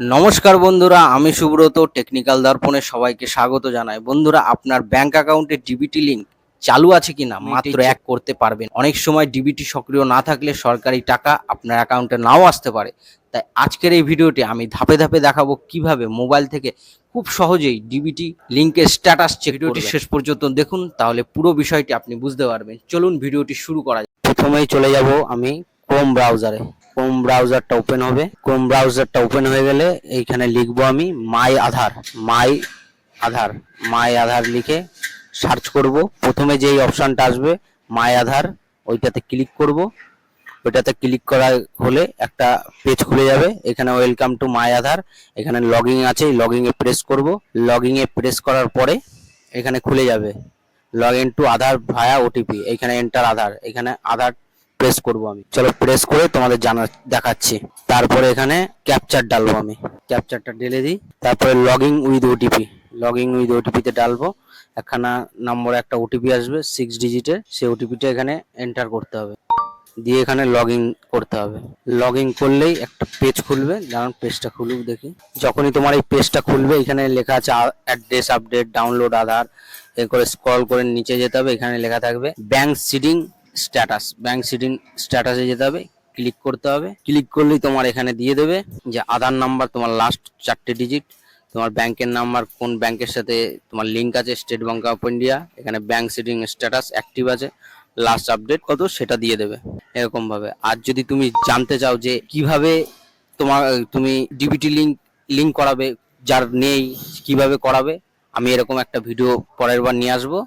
নমস্কার বন্ধুরা, আমি সুব্রত টেকনিক্যাল দর্পণে সবাইকে স্বাগত জানাই। বন্ধুরা, আপনার ব্যাংক অ্যাকাউন্টে ডিবিটি লিংক চালু আছে কিনা মাত্র এক করতে পারবেন। অনেক সময় ডিবিটি সক্রিয় না থাকলে সরকারি টাকা আপনার অ্যাকাউন্টে নাও আসতে পারে। তাই আজকের এই ভিডিওটি আমি ধাপে ধাপে দেখাবো কিভাবে মোবাইল থেকে খুব সহজেই ডিবিটি লিংকের স্ট্যাটাস চেক। ভিডিওটি শেষ পর্যন্ত দেখুন, তাহলে পুরো বিষয়টি আপনি বুঝতে পারবেন। চলুন ভিডিওটি শুরু করা যাক। প্রথমেই চলে যাব আমি ক্রোম ব্রাউজারে। ক্রোম ব্রাউজারটা ওপেন হবে। ক্রোম ব্রাউজারটা ওপেন হয়ে গেলে এইখানে লিখবো আমি মাই আধার। মাই আধার লিখে সার্চ করব। প্রথমে যেই অপশানটা আসবে মাই আধার, ওইটাতে ক্লিক করব। ওইটাতে ক্লিক করা হলে একটা পেজ খুলে যাবে। এখানে ওয়েলকাম টু মাই আধার, এখানে লগইন আছে, লগইনে প্রেস করব। লগইনে প্রেস করার পরে এখানে খুলে যাবে log in to Aadhaar via OTP. এখানে এন্টার আধার, এখানে আধার প্রেস করব আমি। চলো প্রেস করে তোমাদের দেখাচ্ছি। তারপরে এখানে ক্যাপচার ডালবো আমি। ক্যাপচারটা ঢেলে দিই। তারপরে login with OTP, login with ওটিপিতে ডালবো। একখানা নম্বরে একটা ওটিপি আসবে 6 ডিজিটের, সেই ওটিপিটা এখানে এন্টার করতে হবে, দিয়ে এখানে লগইন করতে হবে। লগইন করলেই একটা পেজ খুলবে। যেমন পেজটা খুলুক দেখি। যখনই তোমার এই পেজটা খুলবে এখানে লেখা আছে অ্যাড্রেস আপডেট, ডাউনলোড আধার। এরপরে স্ক্রল করে নিচে যেতে হবে, এখানে লেখা থাকবে bank seeding status. Bank seeding স্ট্যাটাসে যেতে হবে, ক্লিক করতে হবে। ক্লিক করলেই তোমার এখানে দিয়ে দেবে যে আধার নাম্বার, তোমার লাস্ট 4টে ডিজিট, তোমার ব্যাংকের নাম্বার, কোন ব্যাংকের সাথে তোমার লিঙ্ক আছে, স্টেট ব্যাংক অফ ইন্ডিয়া। এখানে ব্যাংক সিডিং স্ট্যাটাস অ্যাক্টিভ আছে, লাস্ট আপডেট কত সেটা দিয়ে দেবে এরকম ভাবে। আর যদি তুমি জানতে চাও যে কিভাবে তুমি ডিবিটি লিংক করাবে, যার নেই কিভাবে করাবে, আমি এরকম একটা ভিডিও পরের বার নিয়ে আসবো।